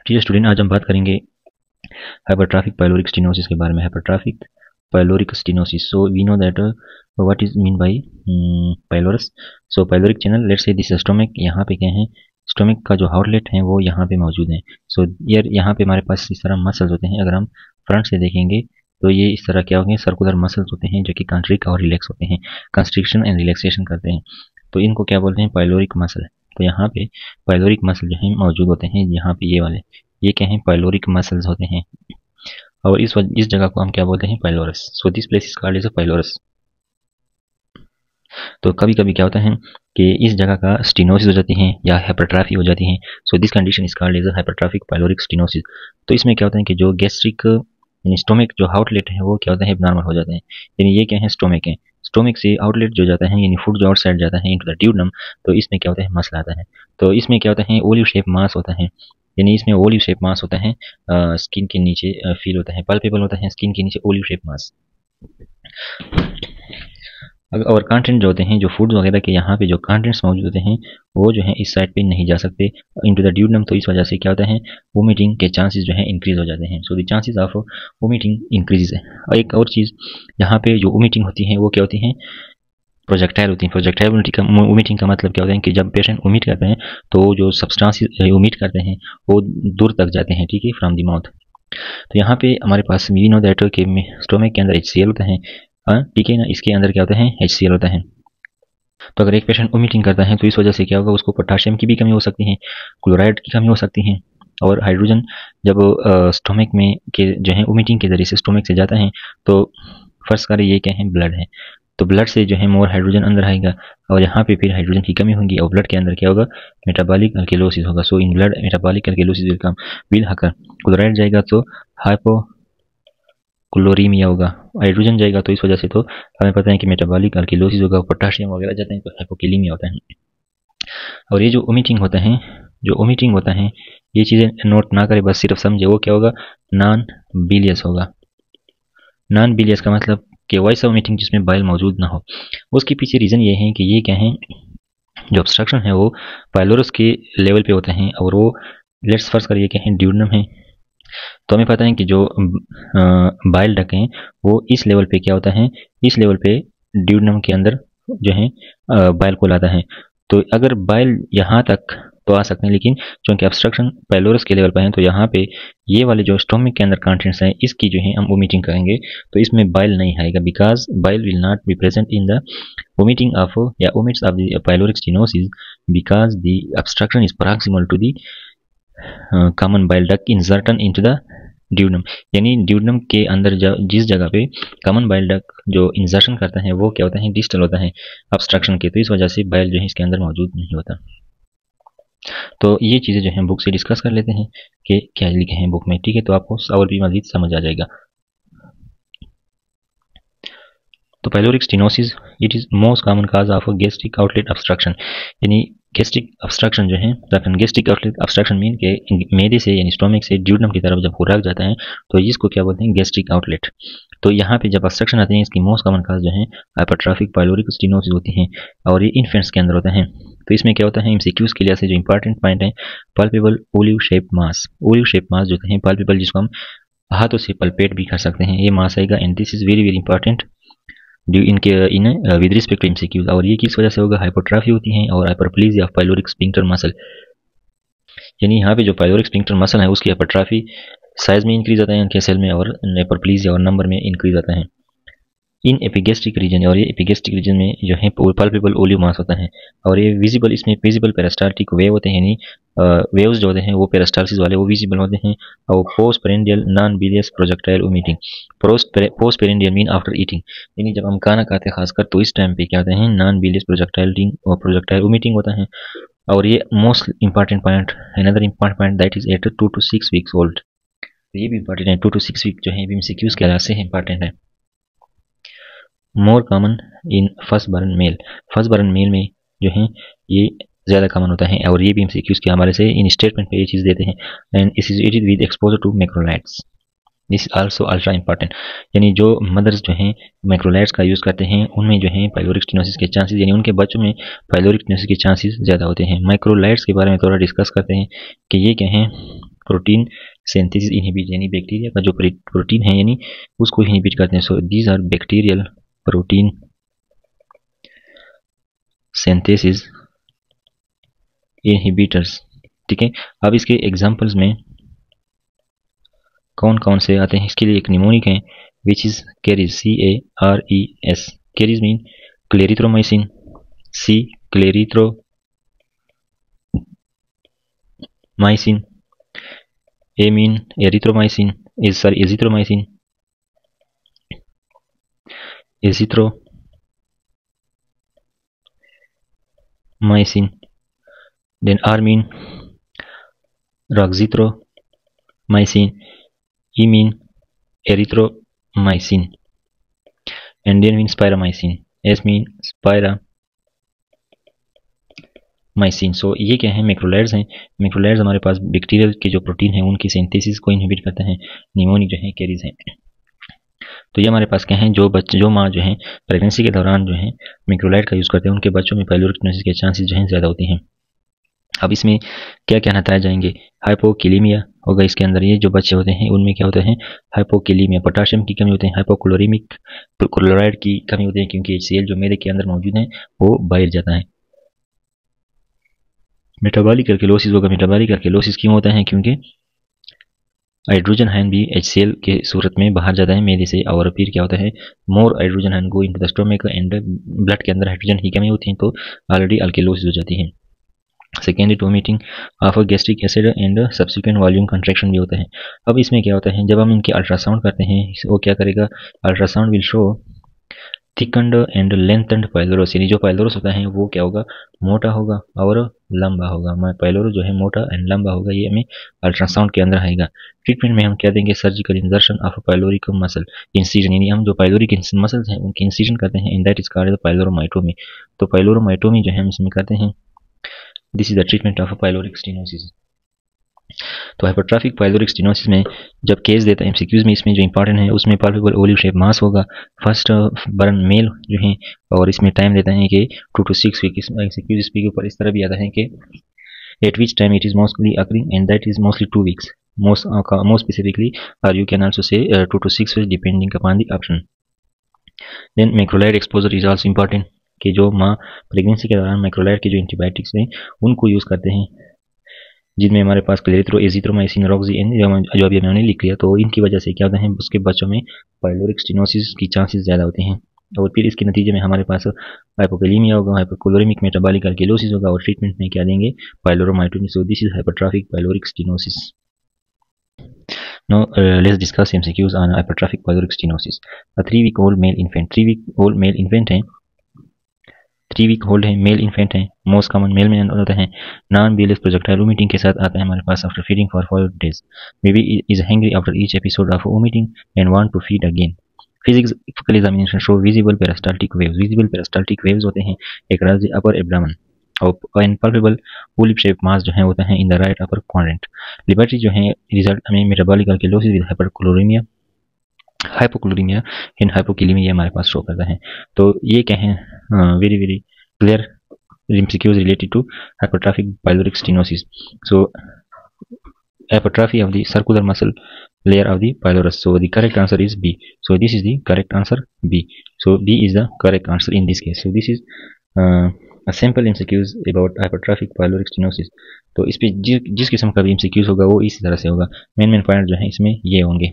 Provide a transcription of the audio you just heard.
ठीक है स्टूडेंट, आज हम बात करेंगे हाइपरट्रॉफिक पाइलोरिक स्टेनोसिस के बारे में। Hypertrophic pyloric stenosis, so we know that what is mean by pylorus. So pyloric channel, let's say this stomach, यहाँ पे क्या है, स्टोमक का जो आउटलेट है वो यहाँ पे मौजूद है। सो यार यहाँ पे हमारे पास इस तरह मसल्स होते हैं। अगर हम फ्रंट से देखेंगे तो ये इस तरह क्या होंगे, सर्कुलर मसल्स होते हैं जो कि कंस्ट्रिक्ट और रिलैक्स होते हैं, कंस्ट्रिक्शन एंड रिलैक्सेशन करते हैं। तो इनको क्या बोलते हैं, पाइलोरिक मसल। तो यहाँ पे पाइलोरिक मसल जो है मौजूद होते हैं, यहाँ पे ये वाले, ये क्या है, पाइलोरिक मसल्स होते हैं। और इस जगह को हम क्या बोलते हैं, pylorus. So this place is called as a pylorus. तो कभी कभी क्या होता है कि इस जगह का स्टेनोसिस हो जाती है या हाइपरट्रॉफी हो जाती है। So this condition is called as a hypertrophic pyloric stenosis. तो इसमें क्या होता है कि जो गैस्ट्रिक यानी स्टोमक जो आउटलेट है वो क्या होता है, नॉर्मल हो जाते हैं। यानी ये क्या है, स्टोमक है। स्टोमक से आउटलेट जो जाता है यानी फूड जो आउटसाइड जाता है इनटू द ड्यूडम, तो इसमें क्या होता है, मसल आता है। तो इसमें क्या होता है, ओलिव शेप मास होता है। यानी इसमें ओलिव शेप मास होता है, स्किन के नीचे फील होता है, पल्पेबल होता है स्किन के नीचे ओलिव शेप मास। और कंटेंट जो होते हैं, जो फूड वगैरह के यहाँ पे जो कंटेंट्स मौजूद होते हैं वो जो है इस साइड पे नहीं जा सकते इनटू द ड्यूडम। तो इस वजह से क्या होता है, वोमिटिंग के चांसेस जो है इंक्रीज हो जाते हैं। So the chances of vomiting increase है। और एक और चीज़, यहाँ पे जो वोमिटिंग होती है वो क्या होती है, प्रोजेक्टाइल होती है। प्रोजेक्टाइल वोमिटिंग का मतलब क्या होता है कि जब पेशेंट वोमिट करते हैं तो जो सब्सटेंसेस वोमिट करते हैं वो दूर तक जाते हैं, ठीक है, फ्रॉम द माउथ। तो यहाँ पे हमारे पास वी नो दैट के स्टोमक के अंदर HCl होता है, ठीक है ना, इसके अंदर क्या होता है, HCl होता है। तो अगर एक पेशेंट वोमिटिंग करता है तो इस वजह से क्या होगा, उसको पोटाशियम की भी कमी हो सकती है, क्लोराइड की कमी हो सकती है। और हाइड्रोजन जब स्टोमक में के जो है वोमिटिंग के जरिए से स्टोमक से जाता है तो फर्स्ट करें ये क्या है, ब्लड है। तो ब्लड से जो है मोर हाइड्रोजन अंदर आएगा और यहाँ पे फिर हाइड्रोजन की कमी होगी और ब्लड के अंदर क्या होगा, मेटाबॉलिक अल्केलोसिस होगा। So in blood metabolic alkalosis will occur. Chloride जाएगा तो हाइपो क्लोरीमिया होगा, हाइड्रोजन जाएगा तो इस वजह से तो हमें पता है कि मेटाबॉलिक अल्किलोसिस होगा, पोटाशियम वगैरह जाते हैं तो हाइपोकेलीमिया होता है। और ये जो वोमिटिंग होता है, जो वोमिटिंग होता है, ये चीज़ें नोट ना करें, बस सिर्फ समझे, वो क्या होगा, नॉन बिलियस होगा। नॉन बिलियस का मतलब कि वैसा वोमिटिंग जिसमें बाइल मौजूद ना हो। उसके पीछे रीज़न ये है कि ये क्या है, जो ऑब्स्ट्रक्शन है वो पाइलोरस के लेवल पे होते हैं और वो लेट्स फर्स्ट करिए क्या है, ड्यूडनम है। तो हमें पता है कि जो बाइल डक हैं वो इस लेवल पे क्या होता है, इस लेवल पे ड्यूडनम के अंदर जो है बाइल को लाता है। तो अगर बाइल यहाँ तक तो आ सकते हैं, लेकिन चूंकि ऑब्स्ट्रक्शन पाइलोरस के लेवल पर है तो यहाँ पे ये वाले जो स्टोमक के अंदर कंटेंट्स हैं इसकी जो है हम वोमिटिंग करेंगे तो इसमें बाइल नहीं आएगा, because bile will not be present in the vomiting of या vomits of the pyloric stenosis because the obstruction is proximal to the common bile duct insertion into the duodenum. यानी duodenum के अंदर जिस जगह पे common bile duct जो insertion करता है वो क्या होता है, डिस्टल होता है ऑब्स्ट्रक्शन के, तो इस वजह से बाइल जो है इसके अंदर मौजूद नहीं होता। तो ये चीज़ें जो है बुक से डिस्कस कर लेते हैं कि क्या लिखे हैं बुक में, ठीक है, तो आपको और भी मजीद समझ आ जाएगा। तो pyloric stenosis it is most common cause of gastric outlet obstruction. यानी गैस्ट्रिक ऑब्स्ट्रक्शन जो है, गैस्ट्रिक आउटलेट ऑब्स्ट्रक्शन मीन के मैदे से यानी स्टोमक से ड्यूडनम की तरफ जब खुराक जाता है तो इसको क्या बोलते हैं, गैस्ट्रिक आउटलेट। तो यहाँ पे जब ऑब्स्ट्रक्शन आते हैं इसकी मोस्ट कॉमन काज जो है हाइपरट्रॉफिक पाइलोरिक स्टेनोसिस होती है और ये इन्फेंट्स के अंदर होता है। तो इसमें क्या होता है, MCQs के लिए से जो इंपॉर्टेंट पॉइंट है, पल्पेबल ओलिव शेप मास। ओलिव शेप मास जो है पल्पेबल, जिसको हम हाथों से पल्पेट भी कर सकते हैं, ये मास आएगा and this is very very important due इनके in with respect to MCQs। और ये किस वजह से होगा, हाइपोट्राफी होती है और hyperplasia of pyloric sphincter muscle. यानी यहाँ पे जो पाइलोरिक स्फिंक्टर मसल है उसकी हाइपरट्राफी साइज में इंक्रीज आता है उनके सेल में और हाइपरप्लेजिया और नंबर में इंक्रीज आता है इन एपिगेस्ट्रिक रीजन। और ये एपिगेस्ट्रिक रीजन में जो है पल्पेबल ओलिव मास होता है और ये विजिबल, इसमें विजिबल पेरिस्टाल्टिक वेव होते हैं, यानी वेव्स जो होते हैं वो पेरिस्टाल्सिस वाले वो विजिबल होते हैं। और post prandial non bilious projectile vomiting. Post prandial mean after eating, यानी जब हम खाना खाते हैं खासकर तो इस टाइम पे क्या होते हैं, नॉन बिलियस प्रोजेक्टाइल वोमिटिंग होता है। और ये most important point, another important point that is at 2 to 6 weeks old. ये भी इंपॉर्टेंट है, 2 to 6 वीक जो है MCQs के लिहाज से इंपॉर्टेंट है। More common in first born male. First born male में जो है ये ज़्यादा कॉमन होता है और ये भी MCQs के हमारे से इन स्टेटमेंट पे ये चीज़ देते हैं and associated with exposure to macrolides. This also ultra important. यानी जो मदर्स जो हैं मैक्रोलाइट्स का यूज़ करते हैं उनमें जो है पाइलोरिक स्टेनोसिस के चांसेस, यानी उनके बच्चों में पाइलोरिक स्टेनोसिस के चांसेस ज़्यादा होते हैं। माइक्रोलाइट्स के बारे में थोड़ा डिस्कस करते हैं कि ये क्या हैं। प्रोटीन सिंथेसिस इनहिबिट, यानी बैक्टीरिया का जो प्रोटीन है यानी उसको इनहिबिट करते हैं। So these are bacterial protein synthesis inhibitors. ठीक है, अब इसके एग्जांपल्स में कौन कौन से आते हैं, इसके लिए एक निमोनिक है which is carries, CARES। Carries mean clarithromycin, C clarithromycin, A mean erythromycin, azithromycin, azithromycin, then R mean roxithromycin, E mean erythromycin, and then mean spiramycin, S mean spiramycin। सो ये क्या है, मैक्रोलाइड्स हैं। मैक्रोलाइड्स हमारे पास bacterial के जो protein है उनकी synthesis को इनहिबिट करते हैं। निमोनिक जो है कैरीज हैं। तो ये हमारे पास क्या है, जो माँ जो है प्रेगनेंसी के दौरान जो है मैक्रोलाइड का यूज़ करते हैं उनके बच्चों में पाइलोरिक स्टेनोसिस के चांसेस जो है ज़्यादा होती हैं। अब इसमें क्या क्या बताए जाएंगे, हाइपोकिलीमिया होगा इसके अंदर। ये जो बच्चे होते हैं उनमें क्या होता है, हाइपोकिलीमिया, पोटाशियम की कमी होती है, हाइपोक्लोरीमिक क्लोराइड की कमी होती है क्योंकि HCl जो मेरे के अंदर मौजूद है वो बाहर जाता है। मेटाबॉलिक अल्कलोसिस होगा। मेटाबॉलिक अल्कलोसिस क्यों होता है, क्योंकि हाइड्रोजन आयन भी HCl के सूरत में बाहर जाता है मेरे से, और फिर क्या होता है, more hydrogen ion go into the stomach and blood के अंदर हाइड्रोजन की कमी होती है तो ऑलरेडी अल्कलोसिस हो जाती है। Secondary vomiting of gastric acid and subsequent volume contraction भी होता है। अब इसमें क्या होता है, जब हम इनके अल्ट्रासाउंड करते हैं वो क्या करेगा, ultrasound will show thickened and lengthened pylorus, यानी जो पाइलोरस होता है वो क्या होगा, मोटा होगा और लंबा होगा। पाइलोरस जो है मोटा एंड लंबा होगा, ये हमें अल्ट्रासाउंड के अंदर आएगा। ट्रीटमेंट में हम क्या देंगे, surgical इंजर्शन of pyloric muscle, incision, यानी हम जो पाइलोरिक मसल्स हैं उनके इंसिजन करते हैं, एंड दैट इज कॉल्ड पाइलोरोमाइटोमी। तो पाइलोरोमाइटोमी जो है हम इसमें करते हैं। This is the treatment of pyloric stenosis. तो हाइपरट्रॉफिक पाइलोरिक स्टेनोसिस में जब केस देता है एमसीक्यूज में, इसमें जो इंपॉर्टेंट है उसमें पाल्पेबल ओलिव शेप मास होगा, फर्स्ट बर्न मेल जो है, और इसमें टाइम देता है कि 2 to 6 वीक। इसमें एमसीक्यूज के ऊपर इस तरह भी आता है कि eight which time it is mostly occurring and that is mostly 2 weeks more specifically, or you can also say 2 to 6 weeks depending upon the option। then macrolide exposure is also important, कि जो माँ pregnancy के दौरान macrolide के जो antibiotics हैं उनको use करते हैं, जिनमें हमारे पास एजिथ्रोमाइसिन, रॉक्सी जो अभी मैंने लिख लिया, तो इनकी वजह से क्या होता है, उसके बच्चों में पाइलोरिक स्टेनोसिस की चांसेस ज़्यादा होते हैं, और फिर इसके नतीजे में हमारे पास हाइपोकैलीमिया होगा, हाइपोक्लोरिमिक मेटाबॉलिक अल्कलोसिस होगा, और ट्रीटमेंट में क्या देंगे, pyloromyotomy. So this is hypertrophic pyloric stenosis. Now let's discuss MCQs on hypertrophic pyloric stenosis। A 3-week-old male infant, 3-week-old male infant है, 3-week old है, मेल इन्फेंट है, मोस्ट कॉमन मेल में होता है, नॉन बीलेस प्रोजेक्टाइल वोमिटिंग के साथ आता है हमारे पास after feeding for 4 days। Baby is hungry after each episode of vomiting and want to feed again. Physical examination show visible peristaltic waves, visible peristaltic waves होते हैं across the upper abdomen, और इनपल्पेबल olive shape मास जो है होता है in the right upper quadrant. Liberty जो है result हमें मेटाबॉलिक अल्कलोसिस विद हाइपरक्लोरीमिया, हाइपोक्लोरीमिया एंड हाइपोकिलीमिया हमारे पास शो करता है। तो ये क्या है, very very clear MCQs related to hypertrophic pyloric stenosis। So hypertrophy of the circular muscle layer of the pylorus, so the correct answer is B। so this is the correct answer, B। so B is the correct answer in this case। so this is a simple MCQs about hypertrophic pyloric stenosis। तो इस पे जिस किस्म का भी MCQs होगा वो इसी तरह से होगा। मेन पॉइंट जो है इसमें ये होंगे।